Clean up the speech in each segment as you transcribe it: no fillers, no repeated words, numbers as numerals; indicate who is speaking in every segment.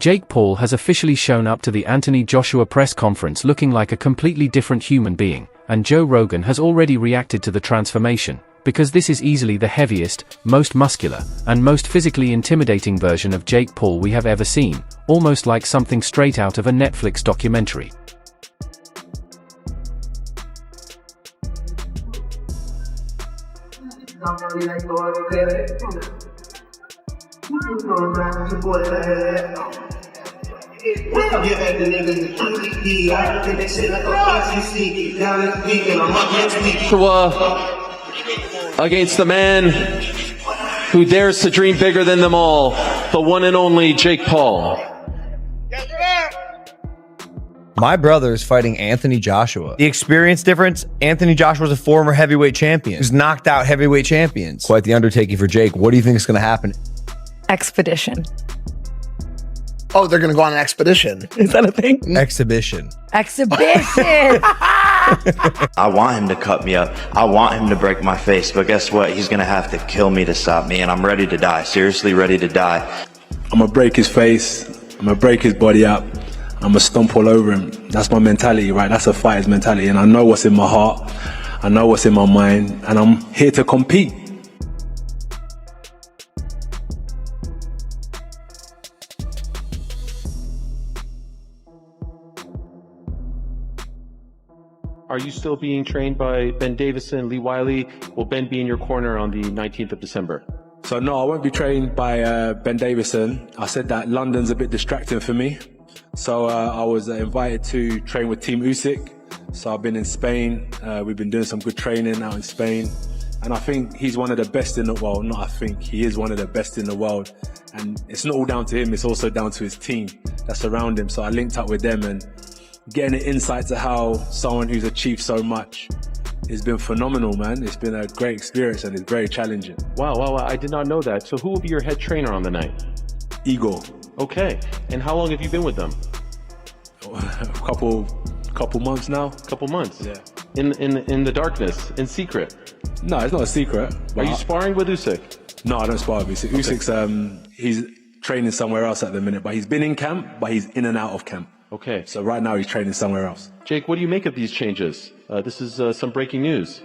Speaker 1: Jake Paul has officially shown up to the Anthony Joshua press conference looking like a completely different human being, and Joe Rogan has already reacted to the transformation, because this is easily the heaviest, most muscular, and most physically intimidating version of Jake Paul we have ever seen, almost like something straight out of a Netflix documentary.
Speaker 2: Against the man who dares to dream bigger than them all, the one and only Jake Paul.
Speaker 3: My brother is fighting Anthony Joshua. The experience difference, Anthony Joshua was a former heavyweight champion. He's knocked out heavyweight champions. Quite the undertaking for Jake. What do you think is going to happen?
Speaker 4: Expedition.
Speaker 5: Oh, they're going to go on an expedition.
Speaker 4: Is that a thing?
Speaker 3: Exhibition.
Speaker 4: Exhibition!
Speaker 6: I want him to cut me up. I want him to break my face. But guess what? He's going to have to kill me to stop me. And I'm ready to die. Seriously ready to die.
Speaker 7: I'm going to break his face. I'm going to break his body up. I'm going to stomp all over him. That's my mentality, right? That's a fighter's mentality. And I know what's in my heart. I know what's in my mind. And I'm here to compete.
Speaker 2: Are you still being trained by Ben Davison, Lee Wiley? Will Ben be in your corner on the 19th of December?
Speaker 7: So no, I won't be trained by Ben Davison. I said that London's a bit distracting for me. So I was invited to train with Team Usyk. So I've been in Spain. We've been doing some good training out in Spain. And I think he's one of the best in the world. Not I think, he is one of the best in the world. And it's not all down to him, it's also down to his team that's around him. So I linked up with them and getting an insight to how someone who's achieved so much has been phenomenal, man. It's been a great experience and it's very challenging.
Speaker 2: Wow, I did not know that. So who will be your head trainer on the night?
Speaker 7: Igor.
Speaker 2: Okay, and how long have you been with them?
Speaker 7: A couple months now.
Speaker 2: Couple months?
Speaker 7: Yeah.
Speaker 2: In the darkness, in secret?
Speaker 7: No, it's not a secret.
Speaker 2: Are you sparring with Usyk?
Speaker 7: No, I don't spar with Usyk. Okay. Usyk's, he's training somewhere else at the minute, but he's been in camp, but he's in and out of camp.
Speaker 2: Okay.
Speaker 7: So right now he's training somewhere else.
Speaker 2: Jake, what do you make of these changes? This is some breaking news.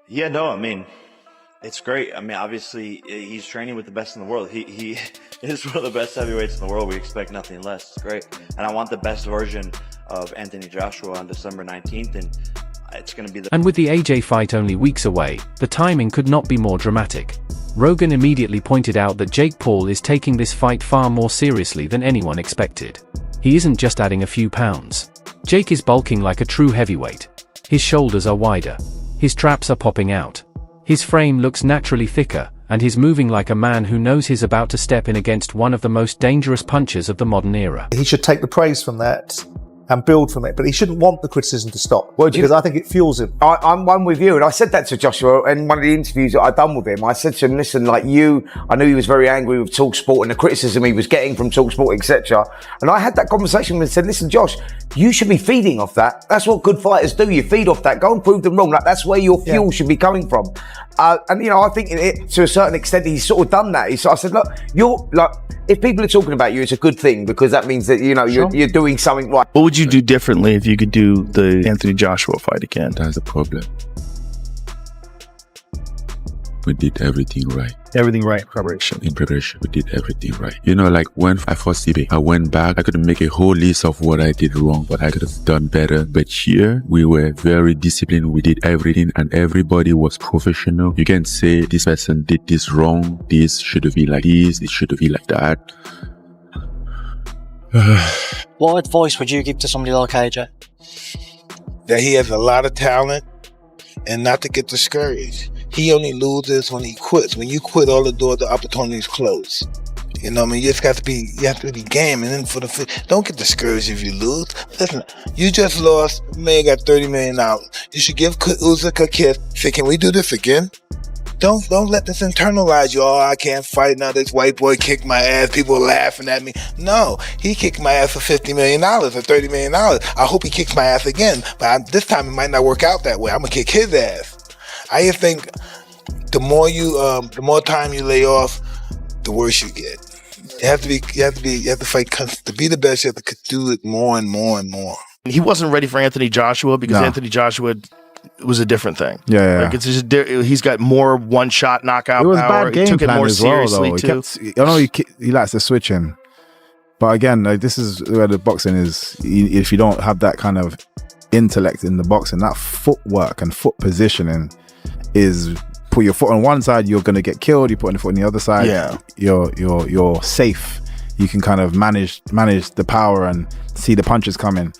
Speaker 6: Yeah, no, I mean, it's great. I mean, obviously, he's training with the best in the world. He is one of the best heavyweights in the world. We expect nothing less. It's great. And I want the best version of Anthony Joshua on December 19th, and it's going to be the...
Speaker 1: And with the AJ fight only weeks away, the timing could not be more dramatic. Rogan immediately pointed out that Jake Paul is taking this fight far more seriously than anyone expected. He isn't just adding a few pounds. Jake is bulking like a true heavyweight. His shoulders are wider. His traps are popping out. His frame looks naturally thicker, and he's moving like a man who knows he's about to step in against one of the most dangerous punchers of the modern era.
Speaker 8: He should take the praise from that and build from it, but he shouldn't want the criticism to stop, because I think it fuels him.
Speaker 9: I'm one with you, and I said that to Joshua in one of the interviews that I've done with him. I said to him, listen, like you, I knew he was very angry with TalkSport and the criticism he was getting from TalkSport, etc. And I had that conversation with him and said, listen, Josh, you should be feeding off that. That's what good fighters do. You feed off that. Go and prove them wrong. Like, that's where your fuel should be coming from. And, you know, I think to a certain extent, he's sort of done that. I said, look, you're like, if people are talking about you, it's a good thing, because that means that, you know, you're doing something right.
Speaker 10: What would you do differently if you could do the Anthony Joshua fight again?
Speaker 11: That's the problem. We did everything right.
Speaker 10: Everything right in preparation.
Speaker 11: In preparation, we did everything right. You know, like when I fought CB, I went back, I could make a whole list of what I did wrong, what I could have done better. But here, we were very disciplined. We did everything and everybody was professional. You can't say this person did this wrong. This should have been like this. It should have been like that.
Speaker 12: What advice would you give to somebody like AJ?
Speaker 13: That he has a lot of talent and not to get discouraged. He only loses when he quits. When you quit, all the doors, the opportunities close. You know what I mean? You have to be game. And then don't get discouraged if you lose. Listen, you just lost, man got $30 million. You should give Usyk a kiss. Say, can we do this again? Don't let this internalize you. Oh, I can't fight now. This white boy kicked my ass. People are laughing at me. No, he kicked my ass for $50 million or $30 million. I hope he kicks my ass again. But this time it might not work out that way. I'm going to kick his ass. I just think the more time you lay off, the worse you get. You have to fight to be the best. You have to do it more and more and more.
Speaker 14: He wasn't ready for Anthony Joshua because Anthony Joshua was a different thing.
Speaker 15: Yeah.
Speaker 14: Like it's just, he's got more one-shot knockout
Speaker 15: It was
Speaker 14: power.
Speaker 15: bad game
Speaker 14: He took it
Speaker 15: plan
Speaker 14: more
Speaker 15: as well,
Speaker 14: seriously
Speaker 15: though.
Speaker 14: too.
Speaker 15: I know he likes to switch in, but again, like, this is where the boxing is. If you don't have that kind of intellect in the boxing, that footwork and foot positioning is, put your foot on one side, you're going to get killed. You put your foot on the other side, you're safe. You can kind of manage the power and see the punches coming.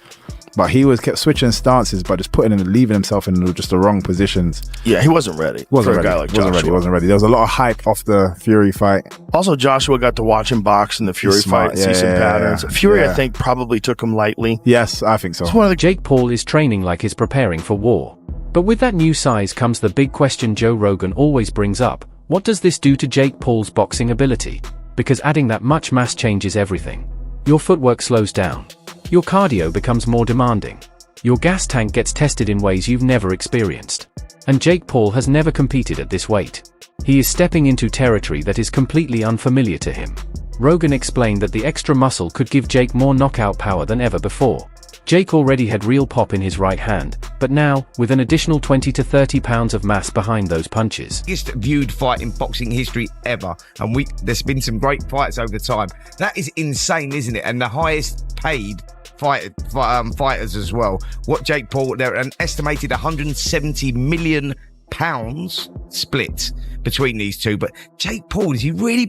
Speaker 15: But he kept switching stances, but just leaving himself in just the wrong positions.
Speaker 14: Yeah, he wasn't ready.
Speaker 15: Wasn't
Speaker 14: for
Speaker 15: ready.
Speaker 14: A guy like Joshua.
Speaker 15: Wasn't ready. There was a lot of hype off the Fury fight.
Speaker 14: Also, Joshua got to watch him box in the Fury fight and see some patterns. Fury, I think, probably took him lightly.
Speaker 15: Yes, I think so.
Speaker 1: Jake Paul is training like he's preparing for war. But with that new size comes the big question Joe Rogan always brings up. What does this do to Jake Paul's boxing ability? Because adding that much mass changes everything. Your footwork slows down. Your cardio becomes more demanding. Your gas tank gets tested in ways you've never experienced. And Jake Paul has never competed at this weight. He is stepping into territory that is completely unfamiliar to him. Rogan explained that the extra muscle could give Jake more knockout power than ever before. Jake already had real pop in his right hand, but now, with an additional 20 to 30 pounds of mass behind those punches.
Speaker 9: Biggest viewed fight in boxing history ever, and there's been some great fights over time. That is insane, isn't it? And the highest paid fighters as well. What Jake Paul, they're an estimated 170 million pounds split between these two. But Jake Paul, is he really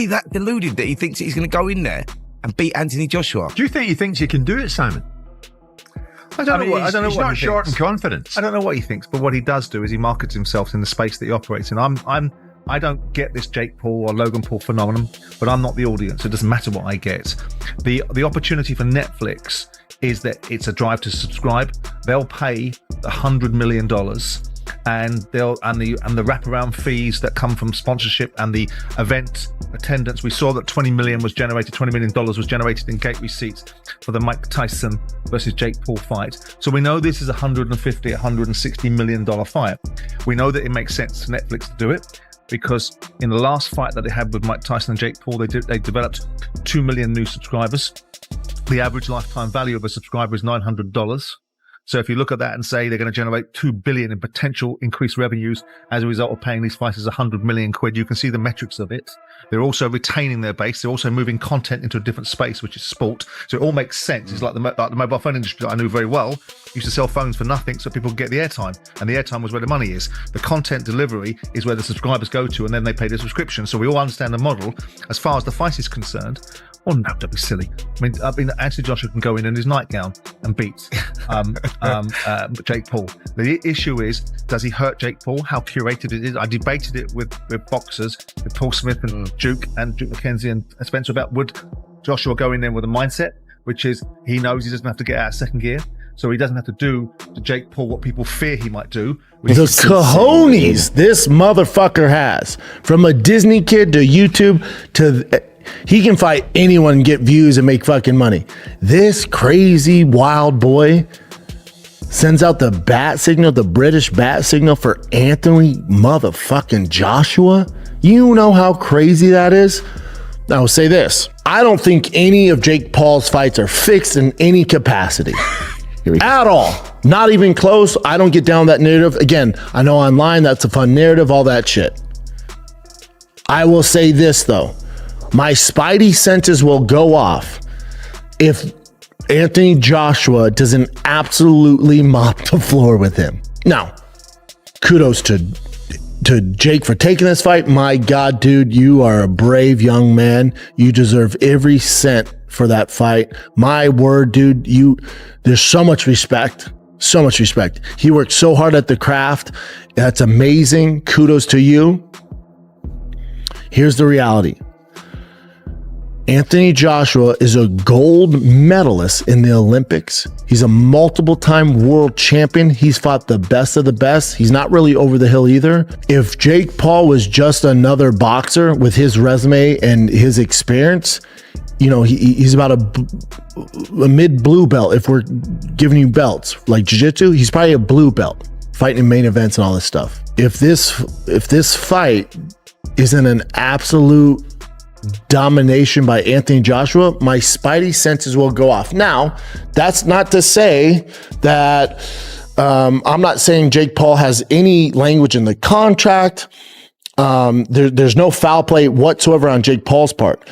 Speaker 9: that deluded that he thinks that he's going to go in there and beat Anthony Joshua?
Speaker 16: Do you think he thinks he can do it, Simon?
Speaker 8: I don't know what
Speaker 16: he's not
Speaker 8: he
Speaker 16: short
Speaker 8: thinks.
Speaker 16: in confidence.
Speaker 8: I don't know what he thinks, but what he does do is he markets himself in the space that he operates in. I don't get this Jake Paul or Logan Paul phenomenon, but I'm not the audience. It doesn't matter what I get. The opportunity for Netflix is that it's a drive to subscribe. They'll pay $100 million, and the wraparound fees that come from sponsorship and the event attendance. We saw that $20 million was generated in gate receipts for the Mike Tyson versus Jake Paul fight. So we know this is $160 million fight. We know that it makes sense for Netflix to do it, because in the last fight that they had with Mike Tyson and Jake Paul, they developed 2 million new subscribers. The average lifetime value of a subscriber is $900. So if you look at that and say they're going to generate $2 billion in potential increased revenues as a result of paying these fighters 100 million quid, you can see the metrics of it. They're also retaining their base. They're also moving content into a different space, which is sport. So it all makes sense. It's like the mobile phone industry that I knew very well used to sell phones for nothing so people could get the airtime. And the airtime was where the money is. The content delivery is where the subscribers go to, and then they pay the subscription. So we all understand the model. As far as the fight is concerned, oh no, don't be silly. I mean, Anthony Joshua can go in his nightgown and beat Jake Paul. The issue is, does he hurt Jake Paul? How curated it is? I debated it with boxers, with Paul Smith and Duke McKenzie and Spencer, about would Joshua go in there with a mindset, which is he knows he doesn't have to get out of second gear. So he doesn't have to do to Jake Paul what people fear he might do.
Speaker 17: The cojones this motherfucker has, from a Disney kid to YouTube to... He can fight anyone and get views and make fucking money. This crazy wild boy sends out the bat signal, the British bat signal for Anthony motherfucking Joshua. You know how crazy that is? I will say this. I don't think any of Jake Paul's fights are fixed in any capacity. At all. Not even close. I don't get down that narrative. Again, I know online that's a fun narrative, all that shit. I will say this though. My spidey senses will go off if Anthony Joshua doesn't absolutely mop the floor with him. Now, kudos to Jake for taking this fight. My God, dude, you are a brave young man. You deserve every cent for that fight. My word, dude, there's so much respect. So much respect. He worked so hard at the craft. That's amazing. Kudos to you. Here's the reality. Anthony Joshua is a gold medalist in the Olympics. He's a multiple-time world champion. He's fought the best of the best. He's not really over the hill either. If Jake Paul was just another boxer with his resume and his experience, you know, he's about a mid-blue belt. If we're giving you belts like jiu-jitsu, he's probably a blue belt, fighting in main events and all this stuff. If this fight isn't an absolute domination by Anthony Joshua, my spidey senses will go off. Now, that's not to say that I'm not saying Jake Paul has any language in the contract. There's no foul play whatsoever on Jake Paul's part.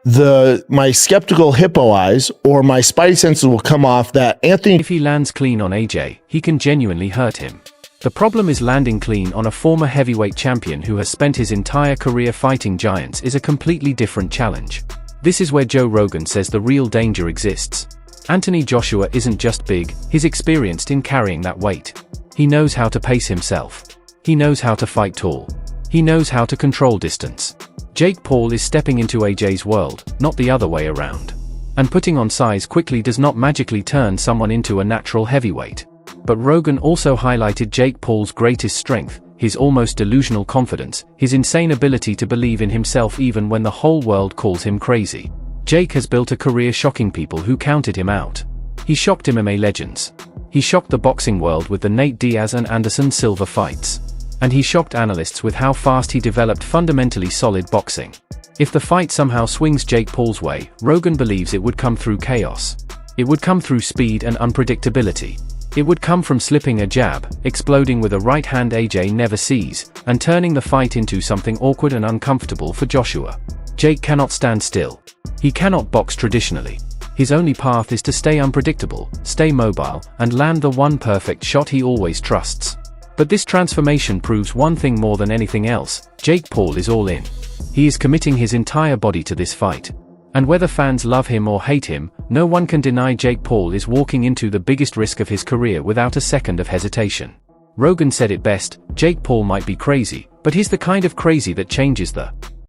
Speaker 17: My skeptical hippo eyes or my spidey senses will come off that Anthony.
Speaker 1: If he lands clean on AJ, he can genuinely hurt him. The problem is landing clean on a former heavyweight champion who has spent his entire career fighting giants is a completely different challenge. This is where Joe Rogan says the real danger exists. Anthony Joshua isn't just big, he's experienced in carrying that weight. He knows how to pace himself. He knows how to fight tall. He knows how to control distance. Jake Paul is stepping into AJ's world, not the other way around. And putting on size quickly does not magically turn someone into a natural heavyweight. But Rogan also highlighted Jake Paul's greatest strength, his almost delusional confidence, his insane ability to believe in himself even when the whole world calls him crazy. Jake has built a career shocking people who counted him out. He shocked MMA legends. He shocked the boxing world with the Nate Diaz and Anderson Silva fights. And he shocked analysts with how fast he developed fundamentally solid boxing. If the fight somehow swings Jake Paul's way, Rogan believes it would come through chaos. It would come through speed and unpredictability. It would come from slipping a jab, exploding with a right hand AJ never sees, and turning the fight into something awkward and uncomfortable for Joshua. Jake cannot stand still. He cannot box traditionally. His only path is to stay unpredictable, stay mobile, and land the one perfect shot he always trusts. But this transformation proves one thing more than anything else: Jake Paul is all in. He is committing his entire body to this fight. And whether fans love him or hate him, no one can deny Jake Paul is walking into the biggest risk of his career without a second of hesitation. Rogan said it best: Jake Paul might be crazy, but he's the kind of crazy that changes the